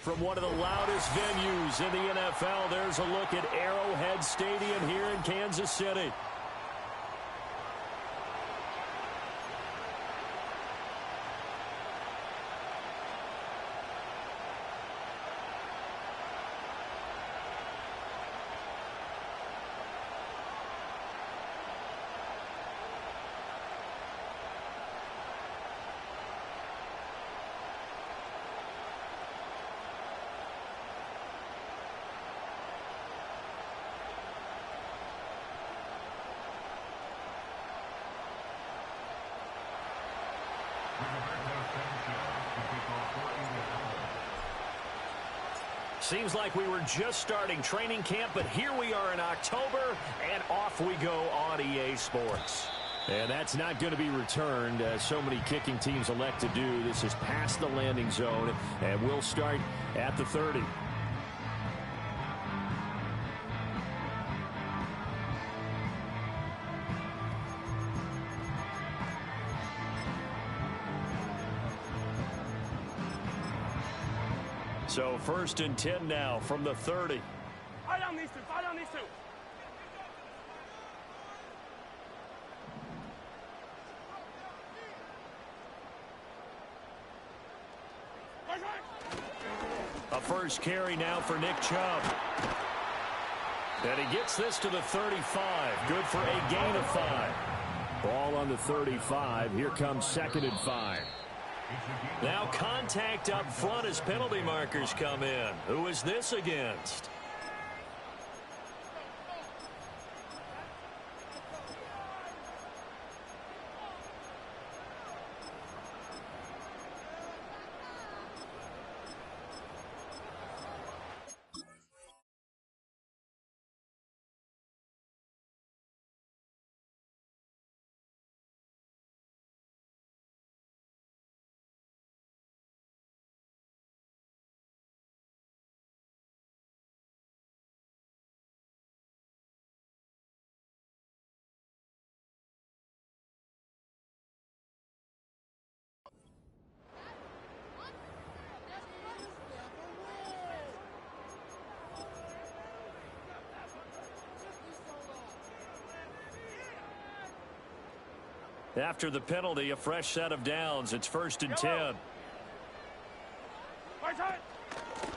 From one of the loudest venues in the NFL, there's a look at Arrowhead Stadium here in Kansas City. Seems like we were just starting training camp, but here we are in October, and off we go on EA Sports. And that's not going to be returned, as so many kicking teams elect to do. This is past the landing zone, and we'll start at the 30. So 1st and 10 now from the 30. Fight on these two. Fight on these two. A first carry now for Nick Chubb. And he gets this to the 35. Good for a gain of 5. Ball on the 35. Here comes 2nd and 5. Now contact up front as penalty markers come in. Who is this against? After the penalty, a fresh set of downs. It's 1st and 10.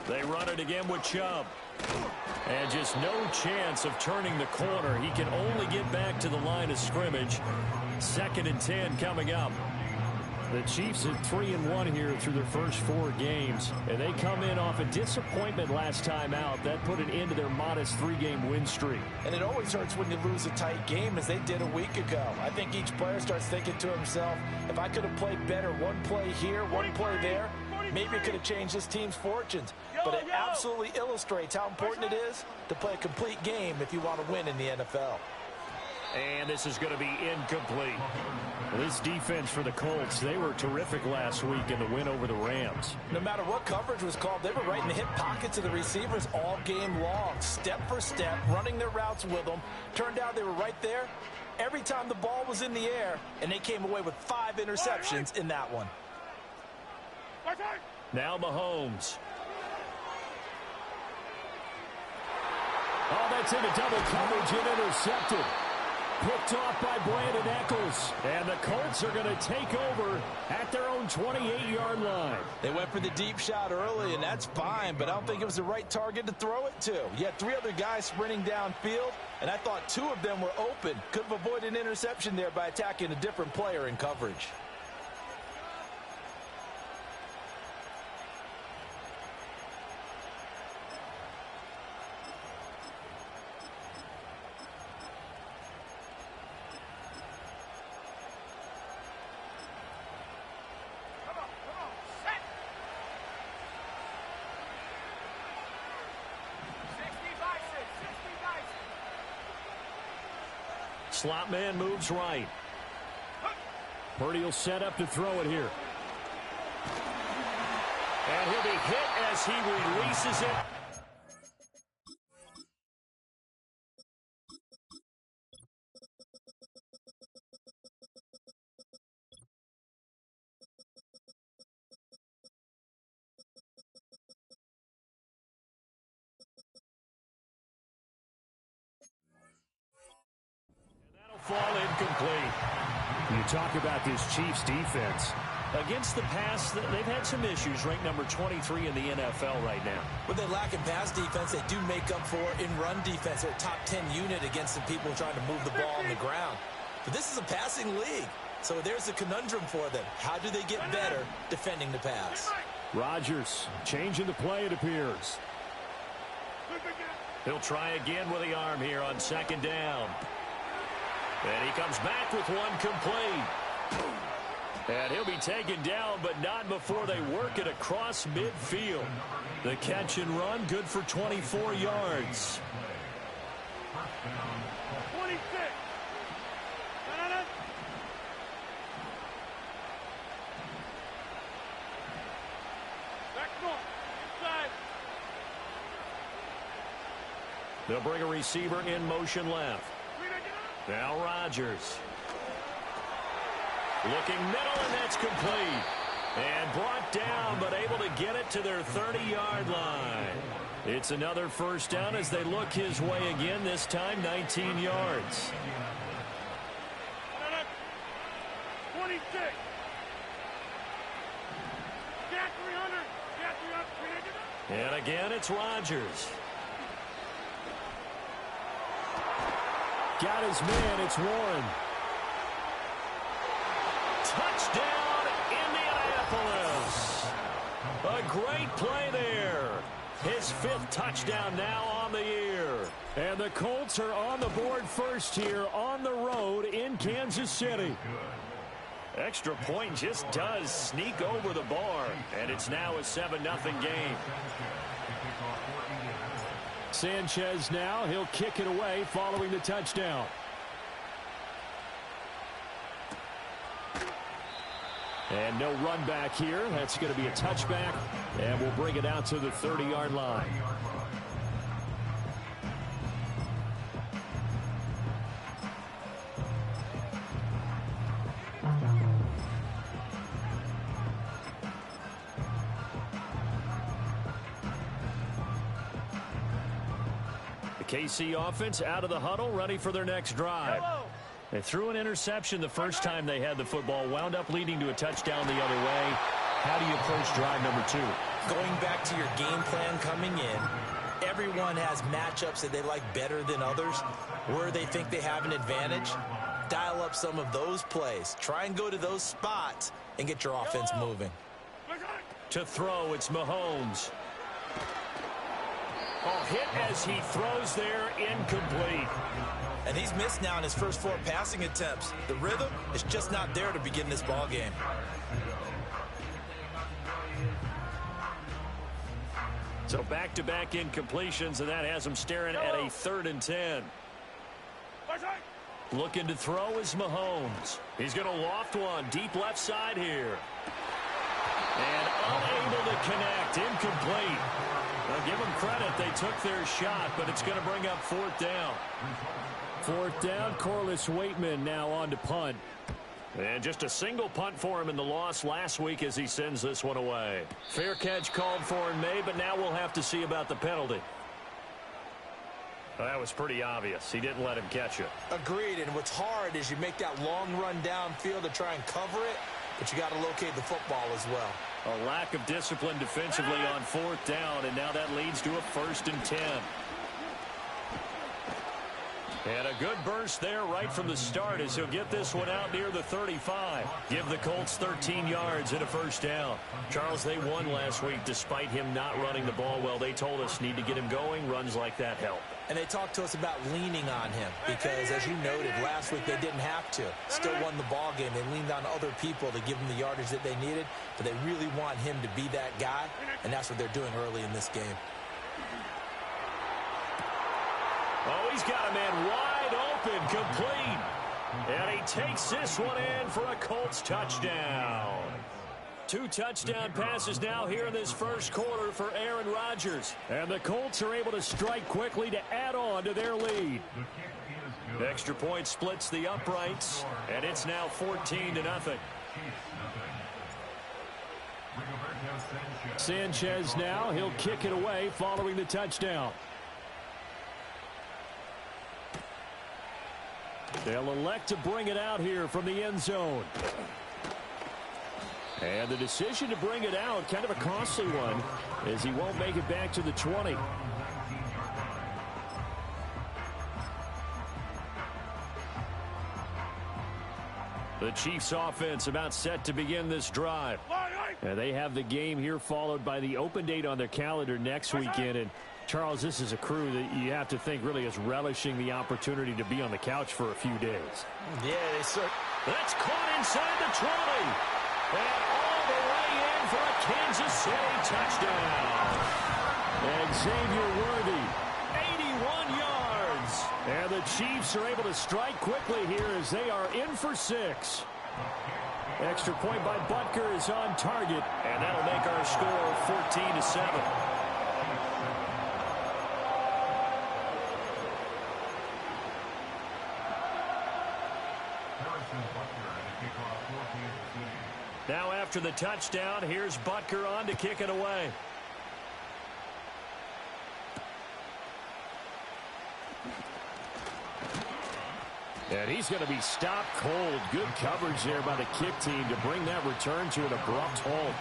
They run it again with Chubb. And just no chance of turning the corner. He can only get back to the line of scrimmage. 2nd and 10 coming up. The Chiefs are 3-1 here through their first 4 games. And they come in off a disappointment last time out. That put an end to their modest 3-game win streak. And it always hurts when you lose a tight game, as they did a week ago. I think each player starts thinking to himself, if I could have played better one play here, one play there, maybe it could have changed this team's fortunes. But it absolutely illustrates how important it is to play a complete game if you want to win in the NFL. And this is going to be incomplete. This defense for the Colts, they were terrific last week in the win over the Rams. No matter what coverage was called, they were right in the hip pockets of the receivers all game long, step for step, running their routes with them. Turned out they were right there every time the ball was in the air, and they came away with 5 interceptions in that one. Now Mahomes. Oh, that's into double coverage and intercepted. Picked off by Brandon Eccles. And the Colts are going to take over at their own 28-yard line. They went for the deep shot early, and that's fine, but I don't think it was the right target to throw it to. You had 3 other guys sprinting downfield, and I thought 2 of them were open. Could have avoided an interception there by attacking a different player in coverage. Slot man moves right. Purdy will set up to throw it here. And he'll be hit as he releases it. talk about this Chiefs defense? Against the pass, they've had some issues. Ranked number 23 in the NFL right now. When they lack in pass defense, they do make up for in run defense. They're a top 10 unit against the people trying to move the ball on the ground. But this is a passing league, so there's a conundrum for them. How do they get better defending the pass? Rodgers changing the play, it appears. He'll try again with the arm here on second down. And he comes back with one complete. And he'll be taken down, but not before they work it across midfield. The catch and run, good for 24 yards. 26. Back north. Inside. They'll bring a receiver in motion left. Now Rodgers. Looking middle, and that's complete. And brought down, but able to get it to their 30-yard line. It's another first down as they look his way again, this time 19 yards. 26. Got 300. Got 300. And again, it's Rodgers. Got his man, it's Warren. Touchdown, Indianapolis. A great play there. His 5th touchdown now on the year. And the Colts are on the board first here on the road in Kansas City. Extra point just does sneak over the bar. And it's now a 7-0 game. Sanchez now, he'll kick it away following the touchdown. And no run back here. That's going to be a touchback. And we'll bring it out to the 30-yard line. The KC offense out of the huddle, ready for their next drive. They threw an interception the first time they had the football, wound up leading to a touchdown the other way. How do you approach drive number 2? Going back to your game plan coming in, everyone has matchups that they like better than others. Where they think they have an advantage, dial up some of those plays. Try and go to those spots and get your offense moving. To throw, it's Mahomes. Oh, hit as he throws there, incomplete. And he's missed now in his first 4 passing attempts. The rhythm is just not there to begin this ball game. So back-to-back incompletions, and that has him staring at a 3rd and 10. Looking to throw is Mahomes. He's going to loft one deep left side here. And unable to connect, incomplete. Now give them credit, they took their shot, but it's going to bring up 4th down. 4th down, Corliss Waitman now on to punt. And just a single punt for him in the loss last week as he sends this one away. Fair catch called for in May, but now we'll have to see about the penalty. That was pretty obvious. He didn't let him catch it. Agreed, and what's hard is you make that long run downfield to try and cover it, but you got to locate the football as well. A lack of discipline defensively on 4th down, and now that leads to a 1st and 10. And a good burst there right from the start as he'll get this one out near the 35. Give the Colts 13 yards and a 1st down. Charles, they won last week despite him not running the ball well. They told us need to get him going. Runs like that help. And they talked to us about leaning on him because, as you noted, last week they didn't have to. Still won the ball game. They leaned on other people to give them the yardage that they needed, but they really want him to be that guy, and that's what they're doing early in this game. Oh, he's got a man wide open, complete. And he takes this one in for a Colts touchdown. 2 touchdown passes now here in this first quarter for Aaron Rodgers. And the Colts are able to strike quickly to add on to their lead. Extra point splits the uprights, and it's now 14-0. Sanchez now, he'll kick it away following the touchdown. They'll elect to bring it out here from the end zone. And the decision to bring it out, kind of a costly one, as he won't make it back to the 20. The Chiefs offense about set to begin this drive. And they have the game here followed by the open date on their calendar next weekend. And Charles, this is a crew that you have to think really is relishing the opportunity to be on the couch for a few days. Yeah, they certainly. That's caught inside the 20. And all the way in for a Kansas City touchdown. And Xavier Worthy, 81 yards. And the Chiefs are able to strike quickly here as they are in for 6. Extra point by Butker is on target, and that'll make our score 14-7. Now after the touchdown, here's Butker on to kick it away. And he's going to be stopped cold. Good coverage there by the kick team to bring that return to an abrupt halt.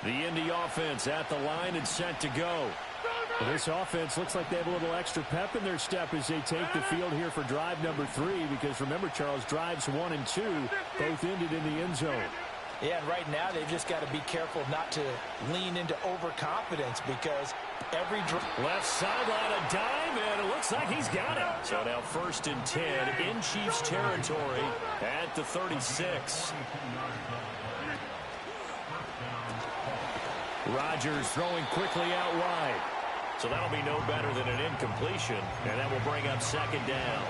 The Indy offense at the line and set to go. Well, this offense looks like they have a little extra pep in their step as they take the field here for drive number 3. Because remember, Charles, drives 1 and 2 both ended in the end zone. Yeah, and right now they've just got to be careful not to lean into overconfidence because every left sideline a dime, and it looks like he's got it. So now 1st and 10 in Chiefs territory at the 36. Rodgers throwing quickly out wide. So that'll be no better than an incompletion, and that will bring up 2nd down.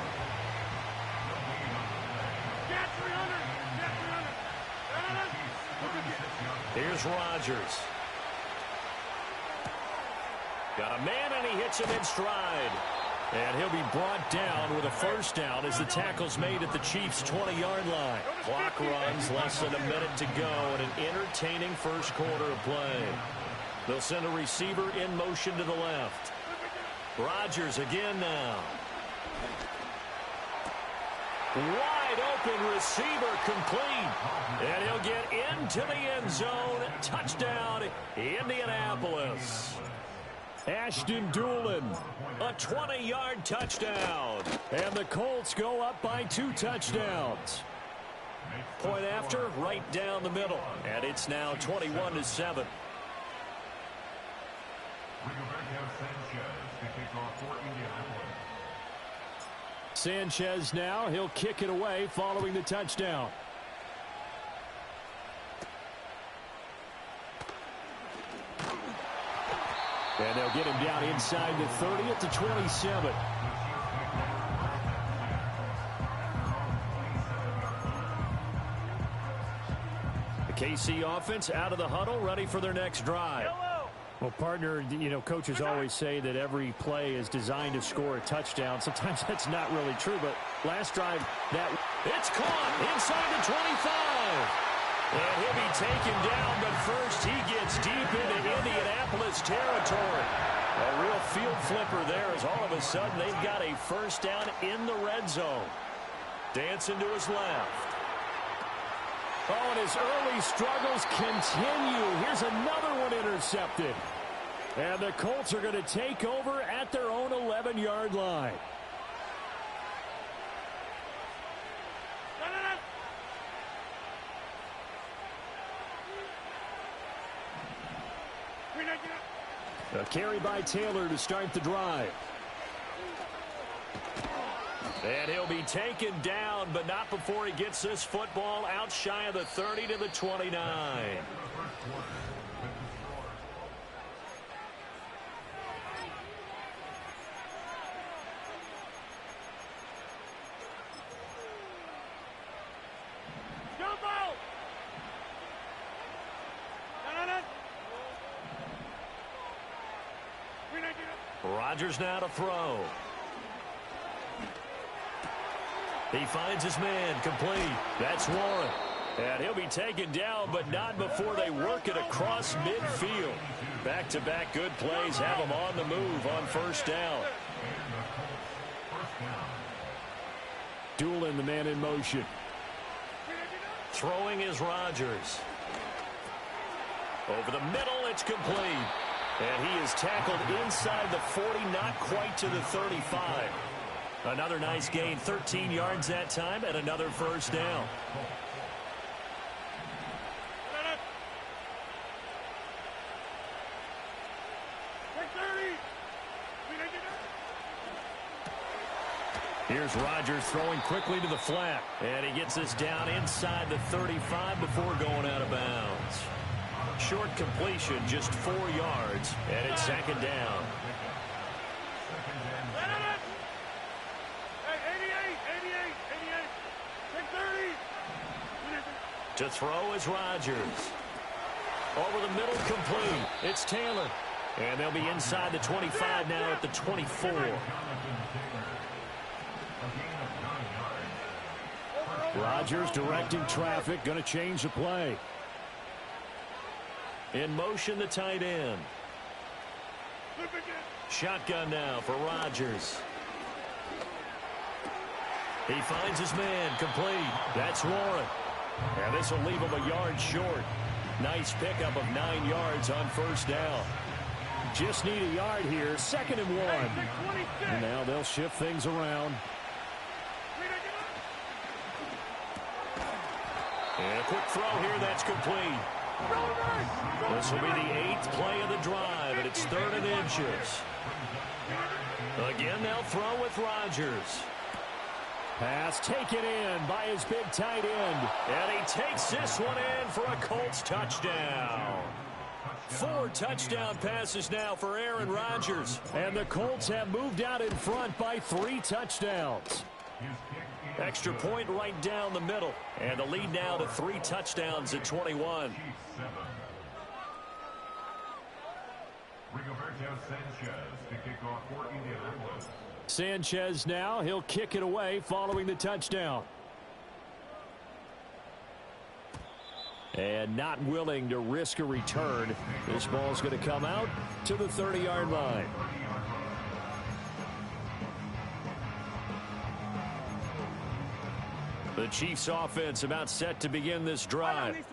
Here's Rodgers. Got a man, and he hits him in stride. And he'll be brought down with a 1st down as the tackle's made at the Chiefs' 20-yard line. Clock runs, less than a minute to go, and an entertaining first quarter of play. They'll send a receiver in motion to the left. Rodgers again now. Wide open receiver complete. And he'll get into the end zone. Touchdown, Indianapolis. Ashton Doolin, a 20-yard touchdown. And the Colts go up by 2 touchdowns. Point after, right down the middle. And it's now 21-7. Sanchez now, he'll kick it away following the touchdown. And they'll get him down inside the 30 at the 27. The KC offense out of the huddle, ready for their next drive. Well, partner, you know, coaches always say that every play is designed to score a touchdown. Sometimes that's not really true, but last drive, it's caught inside the 25. And he'll be taken down, but first he gets deep into Indianapolis territory. A real field flipper there as all of a sudden they've got a 1st down in the red zone. Dancing to his left. Oh, and his early struggles continue. Here's another one intercepted. And the Colts are going to take over at their own 11-yard line. A carry by Taylor to start the drive. And he'll be taken down, but not before he gets this football out shy of the 30 to the 29. Rodgers now to throw. He finds his man complete. That's Warren. And he'll be taken down, but not before they work it across midfield. Back-to-back good plays have them on the move on first down. Dueling the man in motion. Throwing is Rodgers. Over the middle, it's complete. And he is tackled inside the 40, not quite to the 35. Another nice gain, 13 yards that time, and another first down. Here's Rodgers throwing quickly to the flat. And he gets this down inside the 35 before going out of bounds. Short completion, just 4 yards, and it's second down. To throw is Rodgers. Over the middle, complete. It's Taylor. And they'll be inside the 25 now at the 24. Rodgers directing traffic, going to change the play. In motion, the tight end. Shotgun now for Rodgers. He finds his man, complete. That's Warren. And this will leave him a yard short. Nice pickup of 9 yards on first down. Just need a yard here, 2nd and 1. And now they'll shift things around. And a quick throw here, that's complete. This will be the 8th play of the drive, and it's 3rd and inches. Again, they'll throw with Rodgers. Pass taken in by his big tight end. And he takes this one in for a Colts touchdown. 4 touchdown passes now for Aaron Rodgers. And the Colts have moved out in front by 3 touchdowns. Extra point right down the middle. And the lead now to 3 touchdowns at 21. Sanchez now, he'll kick it away following the touchdown. And not willing to risk a return. This ball's going to come out to the 30-yard line. The Chiefs offense about set to begin this drive.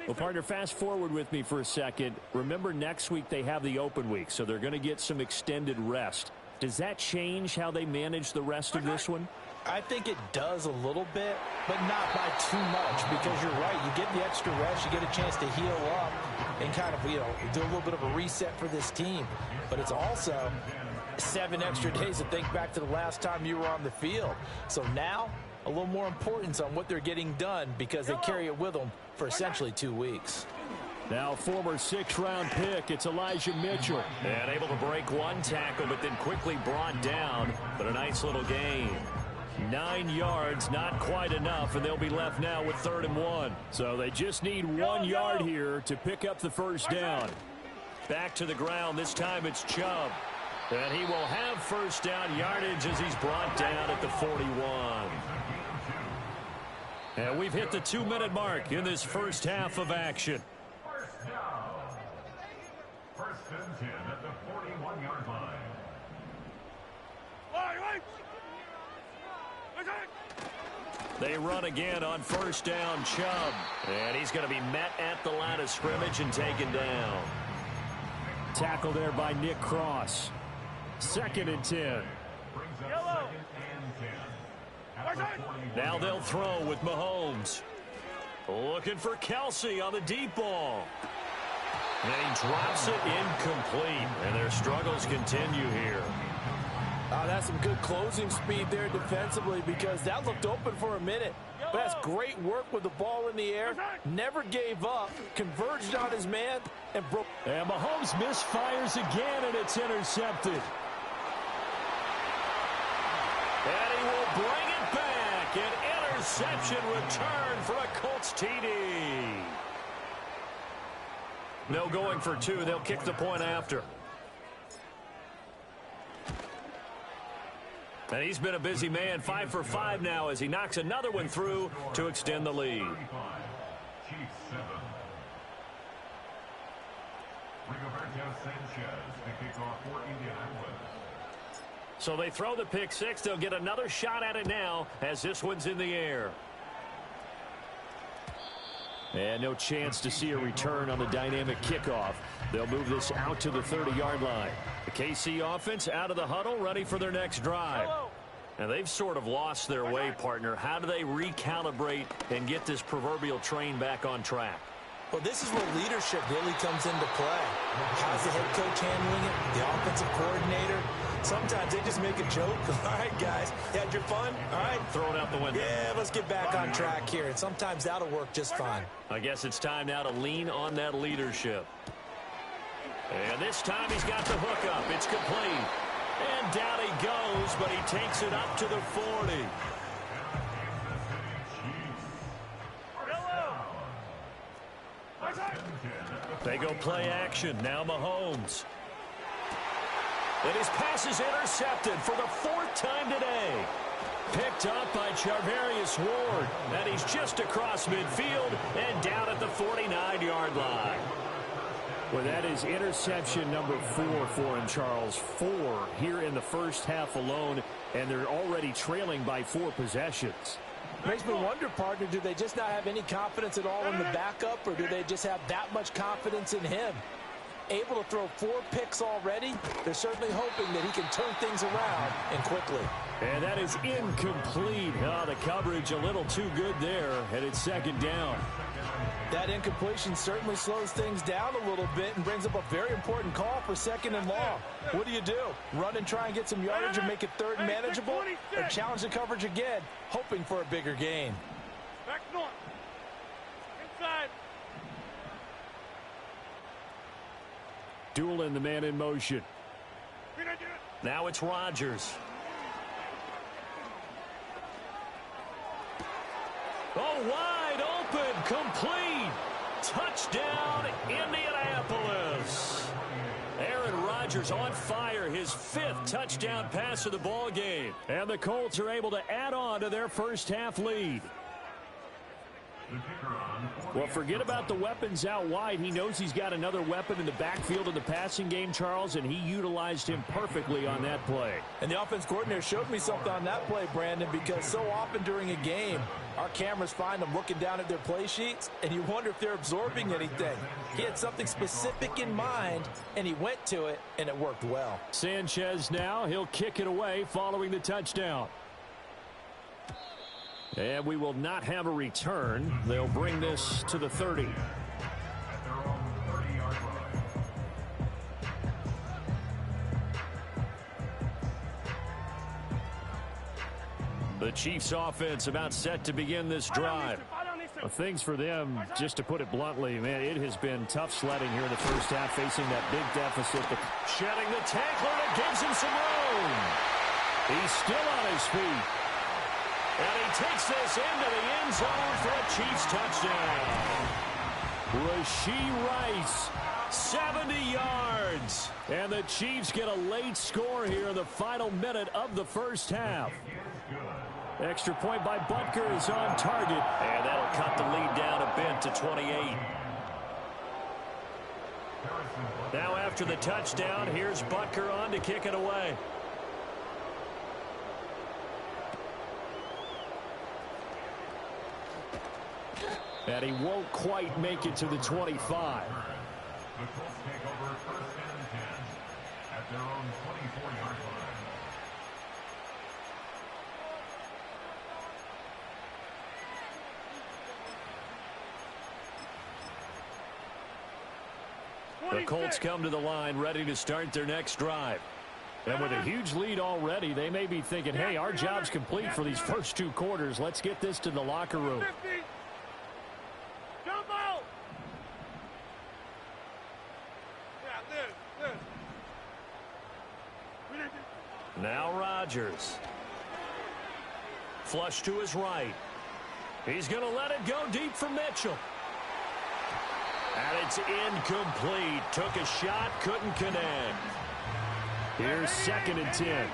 Well, partner, fast forward with me for a second. Remember, next week they have the open week, so they're going to get some extended rest. Does that change how they manage the rest of this one? I think it does a little bit, but not by too much, because you're right. You get the extra rest, you get a chance to heal up and kind of, do a little bit of a reset for this team. But it's also 7 extra days to think back to the last time you were on the field. So now, a little more importance on what they're getting done because they carry it with them for essentially 2 weeks. Now former 6th-round pick, it's Elijah Mitchell. And able to break 1 tackle, but then quickly brought down. But a nice little gain. 9 yards, not quite enough, and they'll be left now with 3rd and 1. So they just need 1 yard here to pick up the first down. Back to the ground, this time it's Chubb. And he will have first down yardage as he's brought down at the 41. And we've hit the 2-minute mark in this first half of action. First and 10 at the 41-yard line. They run again on first down, Chubb. And he's going to be met at the line of scrimmage and taken down. Tackle there by Nick Cross. 2nd and 10. Now they'll throw with Mahomes. Looking for Kelsey on the deep ball. And he drops it incomplete. And their struggles continue here. That's some good closing speed there defensively because that looked open for a minute. But that's great work with the ball in the air. Never gave up. Converged on his man and broke. And Mahomes misfires again, and it's intercepted. And he will bring it back. An interception return for a Colts TD. No going for 2. They'll kick the point after. And he's been a busy man, 5 for 5 now as he knocks another one through to extend the lead. Chiefs 7. Rigoberto Sanchez to kick off for Indianapolis. So they throw the pick six. They'll get another shot at it now as this one's in the air. And no chance to see a return on the dynamic kickoff. They'll move this out to the 30-yard line. The KC offense out of the huddle, ready for their next drive. And they've sort of lost their way, partner. How do they recalibrate and get this proverbial train back on track? Well, this is where leadership really comes into play. How's the head coach handling it? The offensive coordinator? Sometimes they just make a joke. All right, guys, you had your fun? All right. Throw it out the window. Yeah, let's get back on track here. And sometimes that'll work just fine. I guess it's time now to lean on that leadership. And this time he's got the hook up. It's complete. And down he goes, but he takes it up to the 40. They go play action. Now Mahomes. And his pass is intercepted for the fourth time today. Picked up by Charvarius Ward. And he's just across midfield and down at the 49-yard line. Well, that is interception number 4 for him, Charles. 4 here in the first half alone, and they're already trailing by 4 possessions. Makes me wonder, partner, do they just not have any confidence at all in the backup, or do they just have that much confidence in him? Able to throw 4 picks already, they're certainly hoping that he can turn things around and quickly. And that is incomplete. Oh, the coverage a little too good there, and it's second down. That incompletion certainly slows things down a little bit and brings up a very important call for second and long. What do? Run and try and get some yardage and make it third and manageable? Or challenge the coverage again, hoping for a bigger gain? Back north. Inside. Dueling the man in motion. Now it's Rodgers. Oh, wide open, complete. Touchdown, Indianapolis. Aaron Rodgers on fire, his 5th touchdown pass of the ball game. And the Colts are able to add on to their first half lead. Well, forget about the weapons out wide. He knows he's got another weapon in the backfield of the passing game, Charles, and he utilized him perfectly on that play. And the offense coordinator showed me something on that play, Brandon, because so often during a game, our cameras find them looking down at their play sheets, and you wonder if they're absorbing anything. He had something specific in mind, and he went to it, and it worked well. Sanchez now, he'll kick it away following the touchdown. And we will not have a return. They'll bring this to the 30. At their own 30-yard line. The Chiefs offense about set to begin this drive. Well, things for them, just to put it bluntly, man, it has been tough sledding here in the first half, facing that big deficit. Shedding the tackler that gives him some room. He's still on his feet. And he takes this into the end zone for a Chiefs touchdown. Rashee Rice, 70 yards. And the Chiefs get a late score here in the final minute of the first half. Extra point by Butker is on target. And that'll cut the lead down a bit to 28. Now after the touchdown, here's Butker on to kick it away. And he won't quite make it to the 25. The Colts take over 1st and 10 at their own 24-yard line. The Colts come to the line ready to start their next drive. And with a huge lead already, they may be thinking, hey, our job's complete for these first 2 quarters. Let's get this to the locker room. Now Rodgers. Flush to his right. He's going to let it go deep for Mitchell. And it's incomplete. Took a shot, couldn't connect. Here's 2nd and 10.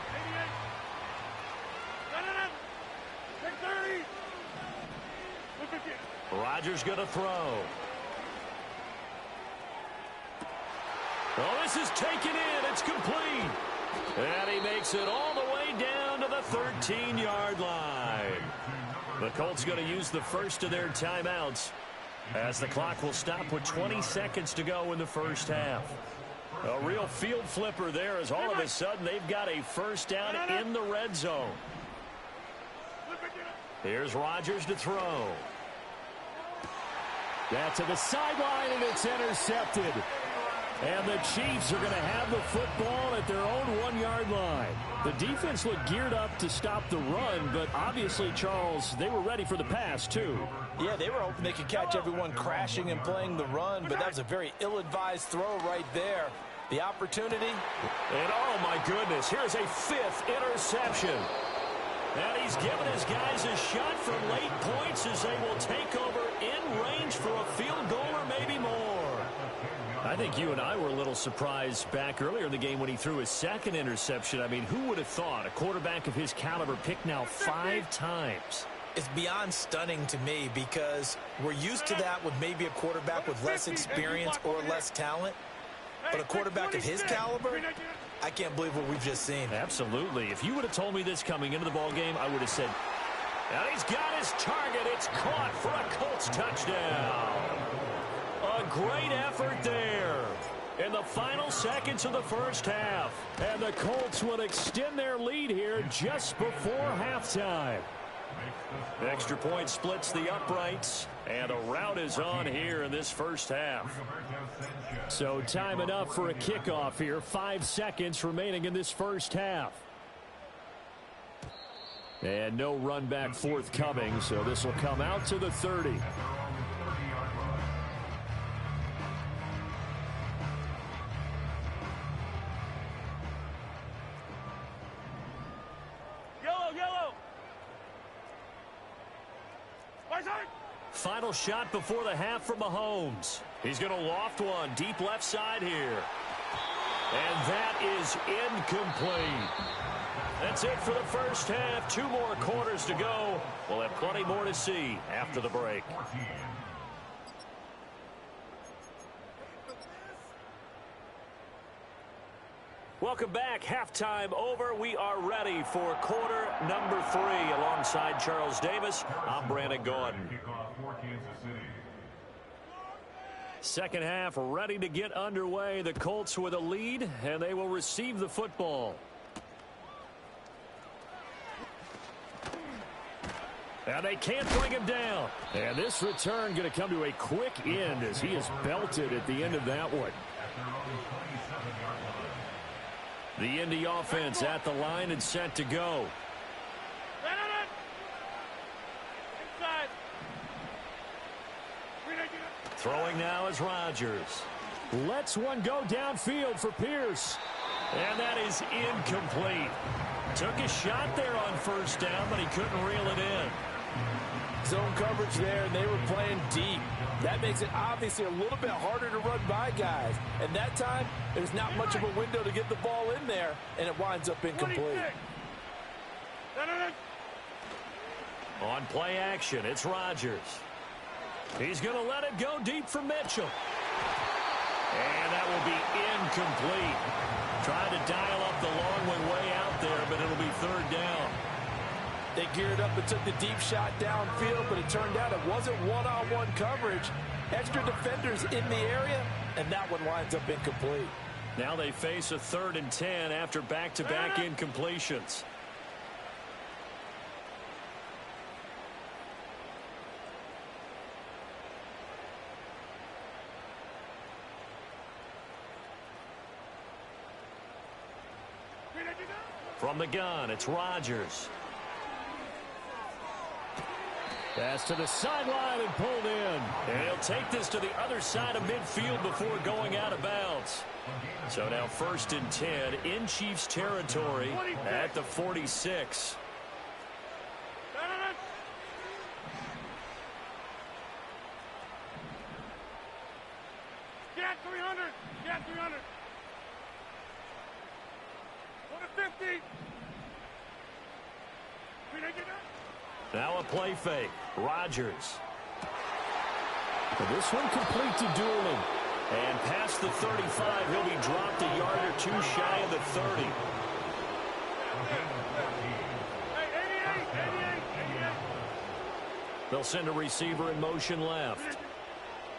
Rodgers going to throw. Oh, this is taken in. It's complete. And he makes it all the way down to the 13-yard line. The Colts going to use the first of their timeouts as the clock will stop with 20 seconds to go in the first half. A real field flipper there as all of a sudden they've got a first down in the red zone. Here's Rodgers to throw. That's to the sideline, and it's intercepted. And the Chiefs are going to have the football at their own 1-yard line. The defense looked geared up to stop the run, but obviously, Charles, they were ready for the pass, too. Yeah, they were hoping they could catch everyone crashing and playing the run, but that was a very ill-advised throw right there. The opportunity. And, oh, my goodness, here's a 5th interception. And he's given his guys a shot for late points as they will take over in range for a field goal or maybe more. I think you and I were a little surprised back earlier in the game when he threw his 2nd interception. I mean, who would have thought a quarterback of his caliber picked now 5 times? It's beyond stunning to me because we're used to that with maybe a quarterback with less experience or less talent. But a quarterback of his caliber, I can't believe what we've just seen. Absolutely. If you would have told me this coming into the ballgame, I would have said, and he's got his target. It's caught for a Colts touchdown. A great effort there in the final seconds of the first half. And the Colts will extend their lead here just before halftime. Extra point splits the uprights, and a rout is on here in this first half. So time enough for a kickoff here. 5 seconds remaining in this first half. And no run back forthcoming, so this will come out to the 30. Final shot before the half from Mahomes. He's going to loft one deep left side here. And that is incomplete. That's it for the first half. 2 more quarters to go. We'll have plenty more to see after the break. Welcome back. Halftime over. We are ready for quarter number 3. Alongside Charles Davis, I'm Brandon Gordon. Second half ready to get underway. The Colts with a lead, and they will receive the football. And they can't bring him down. And this return going to come to a quick end as he is belted at the end of that one. The Indy offense at the line and set to go. Throwing now is Rodgers. Lets one go downfield for Pierce. And that is incomplete. Took a shot there on first down, but he couldn't reel it in. Zone coverage there, and they were playing deep. That makes it obviously a little bit harder to run by guys. And that time, there's not much of a window to get the ball in there, and it winds up incomplete. On play action, it's Rodgers. He's going to let it go deep for Mitchell. And that will be incomplete. Trying to dial up the long one way out there, but it'll be 3rd down. They geared up and took the deep shot downfield, but it turned out it wasn't one-on-one coverage. Extra defenders in the area, and that one winds up incomplete. Now they face a 3rd and 10 after back-to-back incompletions. From the gun, it's Rodgers. Pass to the sideline and pulled in. And he'll take this to the other side of midfield before going out of bounds. So now 1st and 10 in Chiefs territory at the 46. Get 300. Get 300. Go to 50. Now a play fake. Rodgers. Well, this one complete to Doolin. And past the 35, he'll be dropped a yard or two shy of the 30. They'll send a receiver in motion left.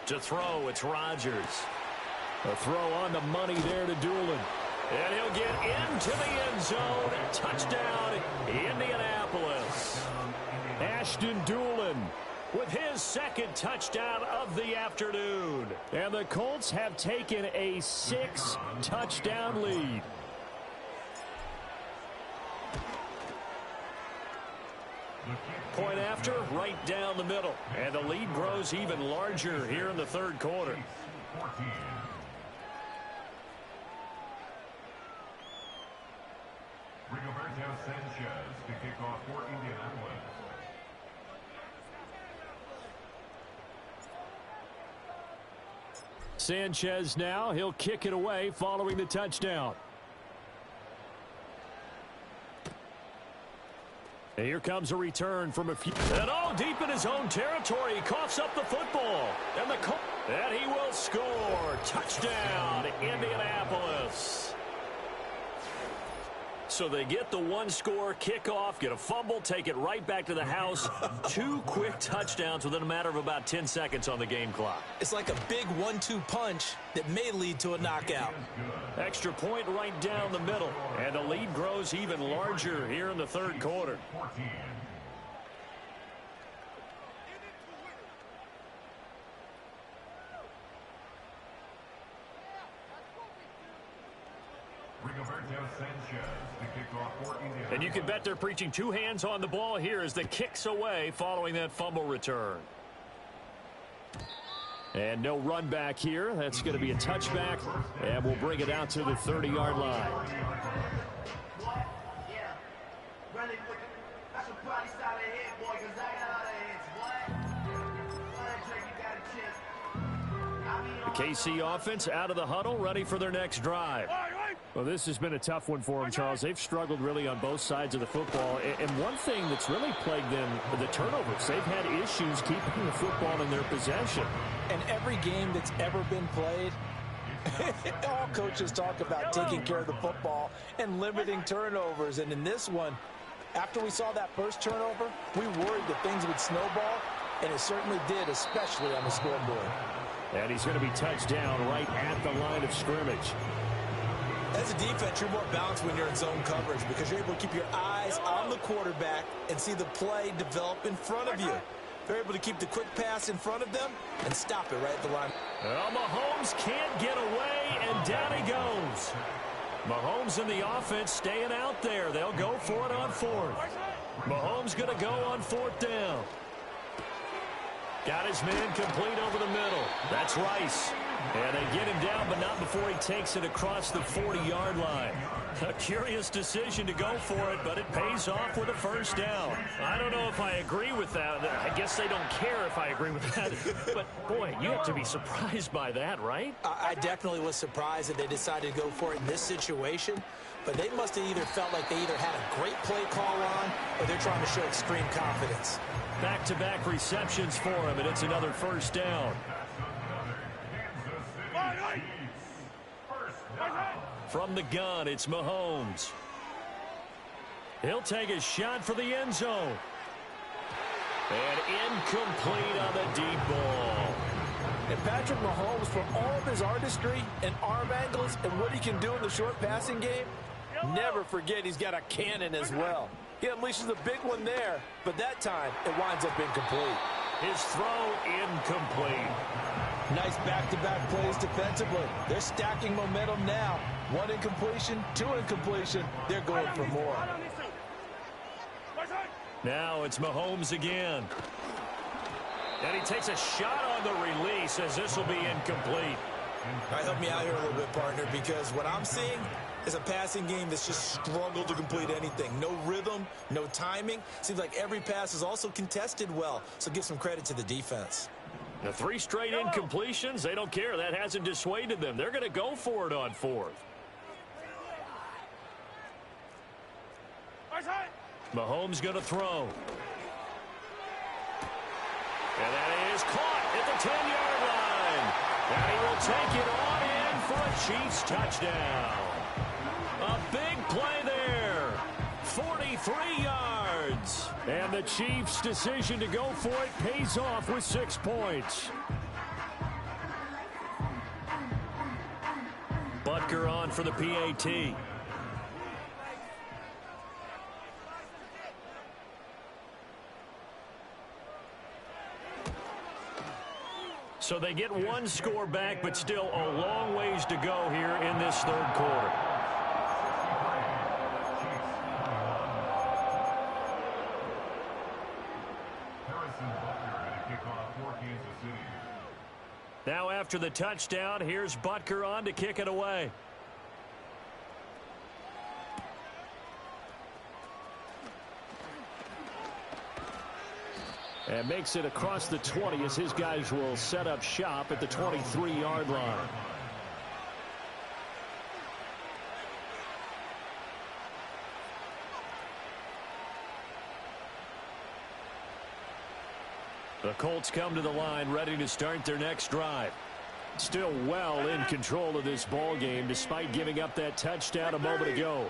To throw, it's Rodgers. A throw on the money there to Doolin. And he'll get into the end zone. Touchdown, Indianapolis. Ashton Doolin with his second touchdown of the afternoon. And the Colts have taken a 6-touchdown lead. Point after, right down the middle. And the lead grows even larger here in the third quarter. Rigoberto Sanchez to kick off for Indianapolis. Sanchez now, he'll kick it away following the touchdown. And here comes a return from a few. And all deep in his own territory, he coughs up the football. And he will score. Touchdown, Indianapolis. So they get the one-score kickoff, get a fumble, take it right back to the house. 2 quick touchdowns within a matter of about 10 seconds on the game clock. It's like a big 1-2 punch that may lead to a knockout. Extra point right down the middle. And the lead grows even larger here in the third quarter. And you can bet they're preaching 2 hands on the ball here as the kick's away following that fumble return. And no run back here. That's going to be a touchback, and we'll bring it out to the 30-yard line. The KC offense out of the huddle, ready for their next drive. Well, this has been a tough one for them, Charles. They've struggled really on both sides of the football. And one thing that's really plagued them, the turnovers. They've had issues keeping the football in their possession. And every game that's ever been played, all coaches talk about taking care of the football and limiting turnovers. And in this one, after we saw that first turnover, we worried that things would snowball, and it certainly did, especially on the scoreboard. And he's going to be touched down right at the line of scrimmage. As a defense, you're more balanced when you're in zone coverage because you're able to keep your eyes on the quarterback and see the play develop in front of you. They're able to keep the quick pass in front of them and stop it right at the line. Well, Mahomes can't get away, and down he goes. Mahomes and the offense staying out there. They'll go for it on 4th. Mahomes going to go on 4th down. Got his man complete over the middle. That's Rice. And they get him down, but not before he takes it across the 40-yard line. A curious decision to go for it, but it pays off with a first down. I don't know if I agree with that. I guess they don't care if I agree with that. But, boy, you have to be surprised by that, right? I definitely was surprised that they decided to go for it in this situation. But they must have either felt like they either had a great play call on or they're trying to show extreme confidence. Back-to-back receptions for him, and it's another first down. From the gun, it's Mahomes. He'll take a shot for the end zone. And incomplete on the deep ball. And Patrick Mahomes, for all of his artistry and arm angles and what he can do in the short passing game, never forget he's got a cannon as well. He unleashes a big one there, but that time it winds up incomplete. His throw incomplete. Nice back-to-back plays defensively. They're stacking momentum now. 1 incompletion, 2 incompletion. They're going for more. Now it's Mahomes again. And he takes a shot on the release as this will be incomplete. All right, help me out here a little bit, partner, because what I'm seeing is a passing game that's just struggled to complete anything. No rhythm, no timing. Seems like every pass is also contested well, so give some credit to the defense. The 3 straight incompletions, they don't care. That hasn't dissuaded them. They're going to go for it on 4th. Mahomes going to throw. And that is caught at the 10-yard line. And he will take it on in for a Chiefs touchdown. A big play there. 43 yards. And the Chiefs' decision to go for it pays off with 6 points. Butker on for the PAT. So they get one score back, but still a long ways to go here in this third quarter. Now after the touchdown, here's Butker on to kick it away. And makes it across the 20 as his guys will set up shop at the 23-yard line. The Colts come to the line ready to start their next drive. Still well in control of this ball game despite giving up that touchdown a moment ago.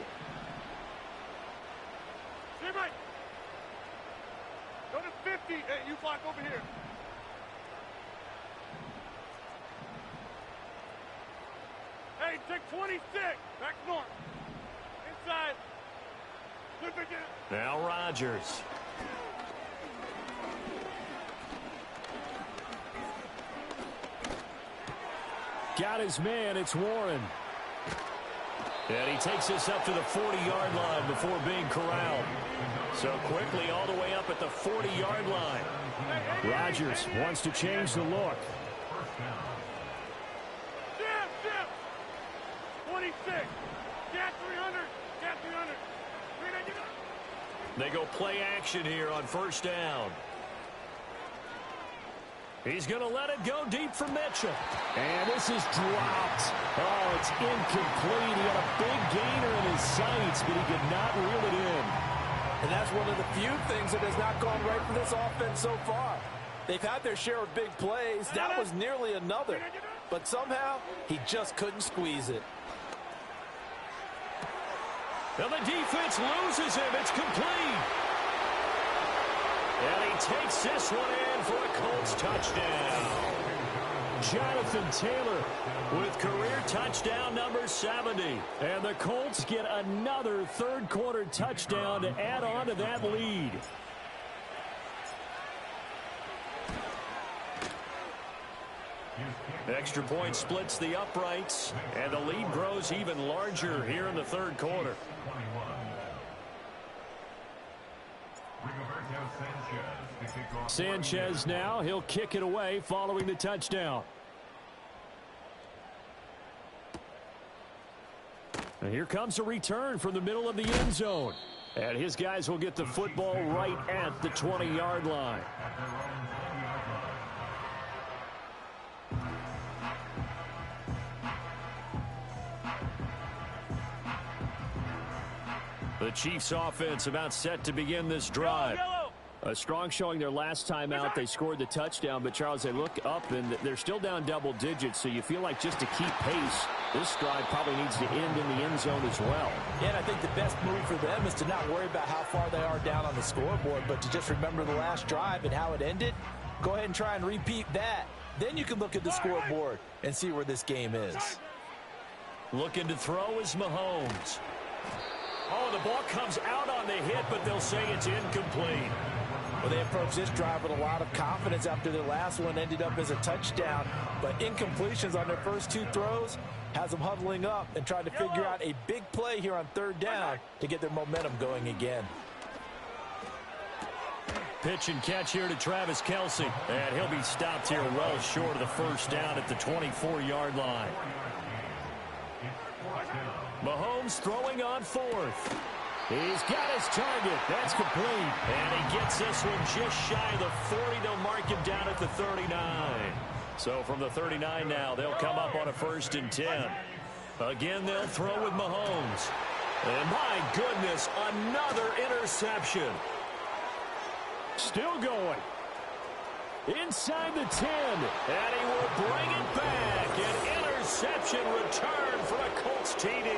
Go to 50. Hey, you block over here. Hey, take 26. Back north. Inside. Look again. Now Rodgers. Got his man. It's Warren. And he takes this up to the 40-yard line before being corralled. So quickly all the way up at the 40-yard line. Rodgers wants to change the look. 26. Got 300. Got 300. They go play action here on first down. He's going to let it go deep for Mitchell. And this is dropped. Oh, it's incomplete. He had a big gainer in his sights, but he could not reel it in. And that's one of the few things that has not gone right for this offense so far. They've had their share of big plays. That was nearly another. But somehow, he just couldn't squeeze it. And the defense loses him. It's complete. And he takes this one in for a Colts touchdown. Jonathan Taylor with career touchdown number 70. And the Colts get another third-quarter touchdown to add on to that lead. Extra point splits the uprights, and the lead grows even larger here in the third quarter. Sanchez now, he'll kick it away following the touchdown. And here comes a return from the middle of the end zone. And his guys will get the football right at the 20-yard line. The Chiefs offense about set to begin this drive. A strong showing their last time out. They scored the touchdown, but Charles, they look up and they're still down double digits, so you feel like just to keep pace, this drive probably needs to end in the end zone as well. Yeah, and I think the best move for them is to not worry about how far they are down on the scoreboard, but to just remember the last drive and how it ended. Go ahead and try and repeat that. Then you can look at the scoreboard and see where this game is. Looking to throw is Mahomes. Oh, the ball comes out on the hit, but they'll say it's incomplete. Well, they approached this drive with a lot of confidence after their last one ended up as a touchdown. But incompletions on their first two throws has them huddling up and trying to figure out a big play here on third down to get their momentum going again. Pitch and catch here to Travis Kelce. And he'll be stopped here well short of the first down at the 24-yard line. Mahomes throwing on fourth. He's got his target. That's complete. And he gets this one just shy of the 40. They'll mark him down at the 39. So from the 39 now, they'll come up on a 1st and 10. Again, they'll throw with Mahomes. And my goodness, another interception. Still going. inside the 10. And he will bring it back. An interception return for a Colts TD.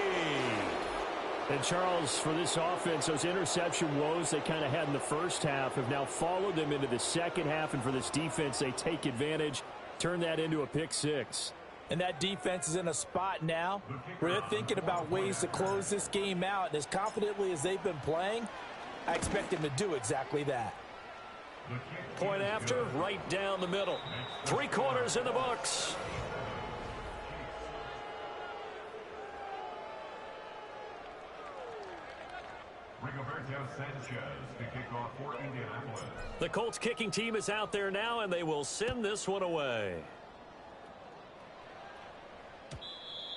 And Charles, for this offense, those interception woes they kind of had in the first half have now followed them into the second half. And for this defense, they take advantage, turn that into a pick six. And that defense is in a spot now where they're thinking about ways to close this game out. And as confidently as they've been playing, I expect them to do exactly that. Point after, right down the middle. 3 quarters in the books. The Colts kicking team is out there now, and they will send this one away.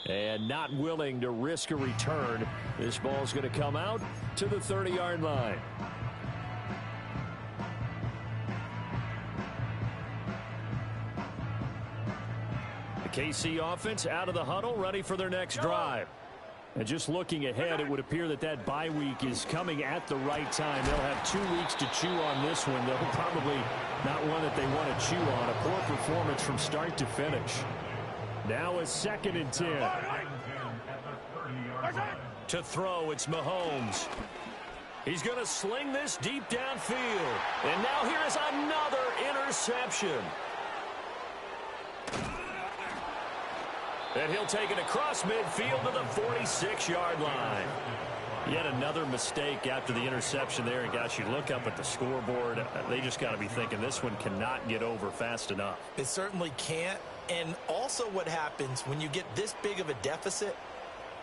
And not willing to risk a return. This ball's going to come out to the 30-yard line. The KC offense out of the huddle, ready for their next drive. And just looking ahead, it would appear that that bye week is coming at the right time. They'll have 2 weeks to chew on this one, though probably not one that they want to chew on. A poor performance from start to finish. Now a 2nd and 10. To throw, it's Mahomes. He's going to sling this deep downfield. And now here is another interception. And he'll take it across midfield to the 46-yard line. Yet another mistake after the interception there. And, gosh, you look up at the scoreboard, they just got to be thinking this one cannot get over fast enough. It certainly can't. And also what happens when you get this big of a deficit,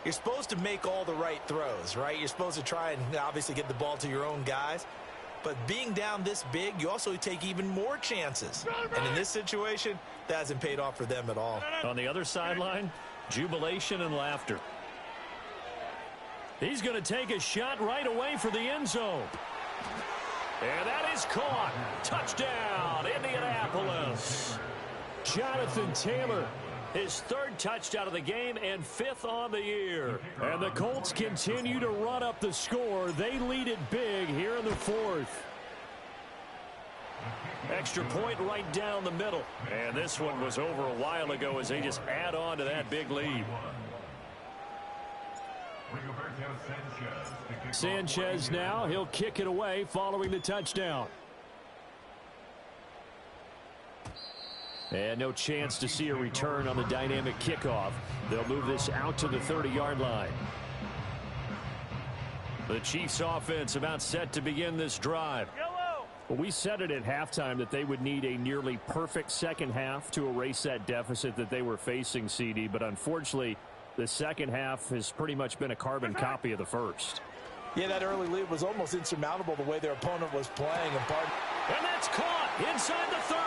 you're supposed to make all the right throws, right? You're supposed to try and obviously get the ball to your own guys. But being down this big, you also take even more chances. And in this situation, that hasn't paid off for them at all. On the other sideline, jubilation and laughter. He's going to take a shot right away for the end zone. And that is caught. Touchdown, Indianapolis. Jonathan Taylor, his 3rd touchdown of the game and 5th on the year. And the Colts continue to run up the score. They lead it big here in the 4th. Extra point right down the middle. And this one was over a while ago as they just add on to that big lead. Sanchez now, he'll kick it away following the touchdown. And no chance to see a return on the dynamic kickoff. They'll move this out to the 30-yard line. The Chiefs offense about set to begin this drive. Well, we said it at halftime that they would need a nearly perfect second half to erase that deficit that they were facing, CD. But unfortunately, the second half has pretty much been a carbon copy of the first. Yeah, that early lead was almost insurmountable the way their opponent was playing. And that's caught inside the 30.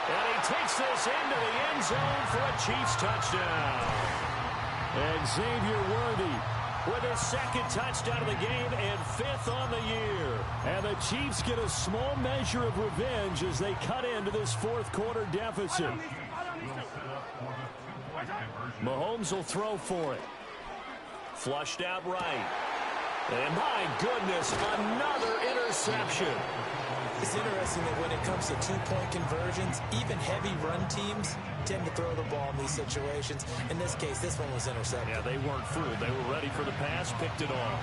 And he takes this into the end zone for a Chiefs touchdown. And Xavier Worthy with his 2nd touchdown of the game and 5th on the year. And the Chiefs get a small measure of revenge as they cut into this 4th quarter deficit. Mahomes will throw for it. Flushed out right. And my goodness, another interception. It's interesting that when it comes to 2-point conversions, even heavy run teams tend to throw the ball in these situations. In this case, this one was intercepted. Yeah, they weren't fooled. They were ready for the pass, picked it off.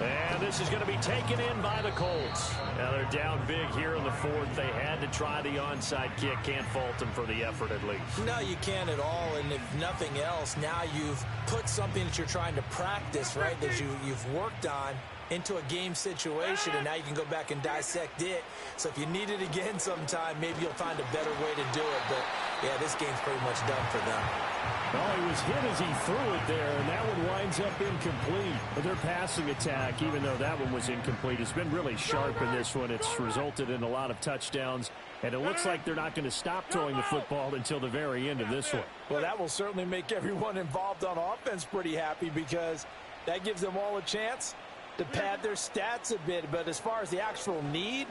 And this is going to be taken in by the Colts. Now they're down big here in the 4th. They had to try the onside kick. Can't fault them for the effort at least. No, you can't at all. And if nothing else, now you've put something that you're trying to practice, right, that you've worked on into a game situation, and now you can go back and dissect it. So if you need it again sometime, maybe you'll find a better way to do it. But, yeah, this game's pretty much done for them. Oh, he was hit as he threw it there, and that one winds up incomplete. But their passing attack, even though that one was incomplete, has been really sharp in this one. It's resulted in a lot of touchdowns, and it looks like they're not going to stop throwing the football until the very end of this one. Well, that will certainly make everyone involved on offense pretty happy because that gives them all a chance to pad their stats a bit. But as far as the actual need,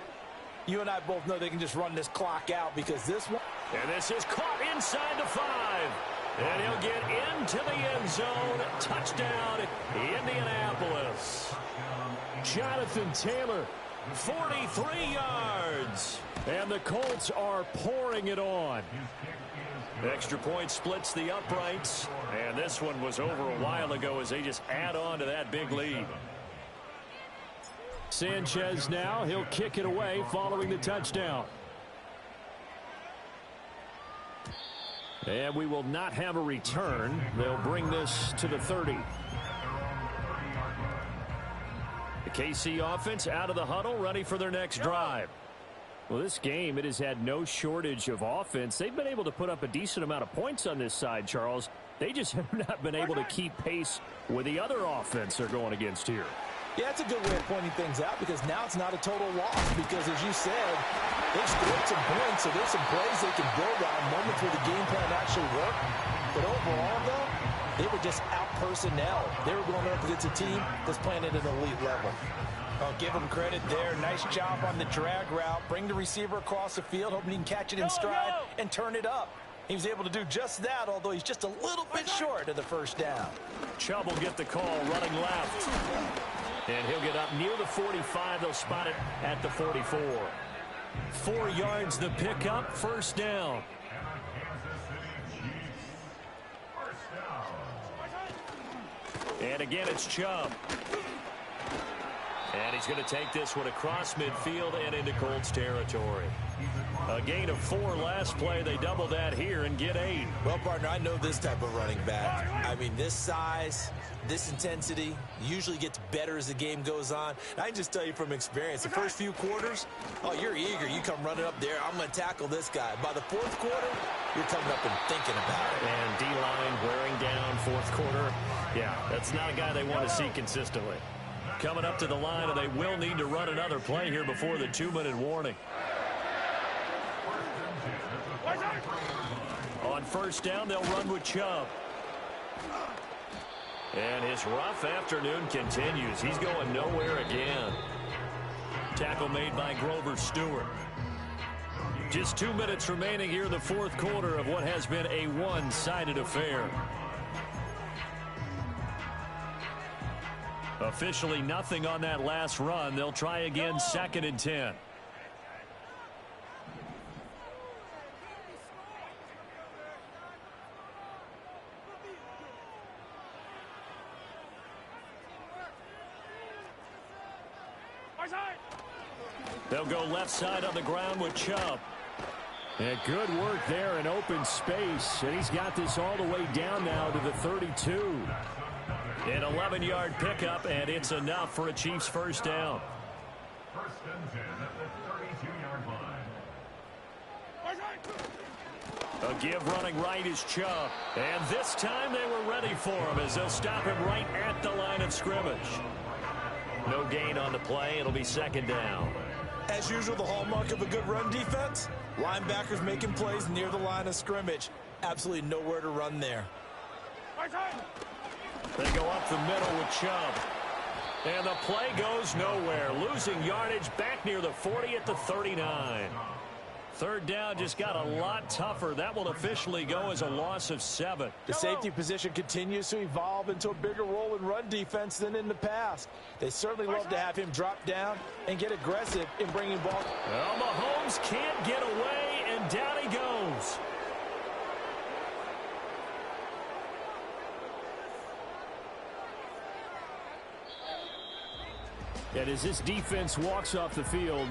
you and I both know they can just run this clock out because this one. And this is caught inside the 5. And he'll get into the end zone. Touchdown, Indianapolis. Jonathan Taylor, 43 yards. And the Colts are pouring it on. Extra point splits the uprights. And this one was over a while ago as they just add on to that big lead. Sanchez now, he'll kick it away following the touchdown. And we will not have a return. They'll bring this to the 30. The KC offense out of the huddle, ready for their next drive. Well, this game, it has had no shortage of offense. They've been able to put up a decent amount of points on this side, Charles. They just have not been able to keep pace with the other offense they're going against here. Yeah, that's a good way of pointing things out because now it's not a total loss because, as you said, they've scored some points, so there's some plays they can build on, moments where the game plan actually worked. But overall, though, they were just out-personnel. They were going up against a team that's playing at an elite level. I'll give them credit there. Nice job on the drag route. Bring the receiver across the field, hoping he can catch it in stride and turn it up. He was able to do just that, although he's just a little bit short of the first down. Chubb will get the call running left. And he'll get up near the 45. They'll spot it at the 44. 4 yards the pickup, first down. And again, it's Chubb. And he's going to take this one across midfield and into Colts territory. A gain of 4 last play. They double that here and get 8. Well, partner, I know this type of running back. I mean, this size, this intensity usually gets better as the game goes on. And I can just tell you from experience, the first few quarters, oh, you're eager. You come running up there. I'm going to tackle this guy. By the fourth quarter, you're coming up and thinking about it. And D-line wearing down fourth quarter. Yeah, that's not a guy they want to see consistently. Coming up to the line, and they will need to run another play here before the 2-minute warning. On first down, they'll run with Chubb. And his rough afternoon continues. He's going nowhere again. Tackle made by Grover Stewart. Just 2 minutes remaining here in the fourth quarter of what has been a one-sided affair. Officially nothing on that last run. They'll try again, 2nd and 10. They'll go left side on the ground with Chubb. And good work there in open space. And he's got this all the way down now to the 32. An 11-yard pickup, and it's enough for a Chiefs first down. First and 10 at the 32-yard line. A give running right is Chubb. And this time they were ready for him as they'll stop him right at the line of scrimmage. No gain on the play. It'll be 2nd down. As usual, the hallmark of a good run defense, linebackers making plays near the line of scrimmage. Absolutely nowhere to run there. They go up the middle with Chubb. And the play goes nowhere. Losing yardage back near the 40 at the 39. Third down just got a lot tougher. That will officially go as a loss of 7. The safety position continues to evolve into a bigger role in run defense than in the past. They certainly love to have him drop down and get aggressive in bringing ball. Well, Mahomes can't get away, and down he goes. And as this defense walks off the field,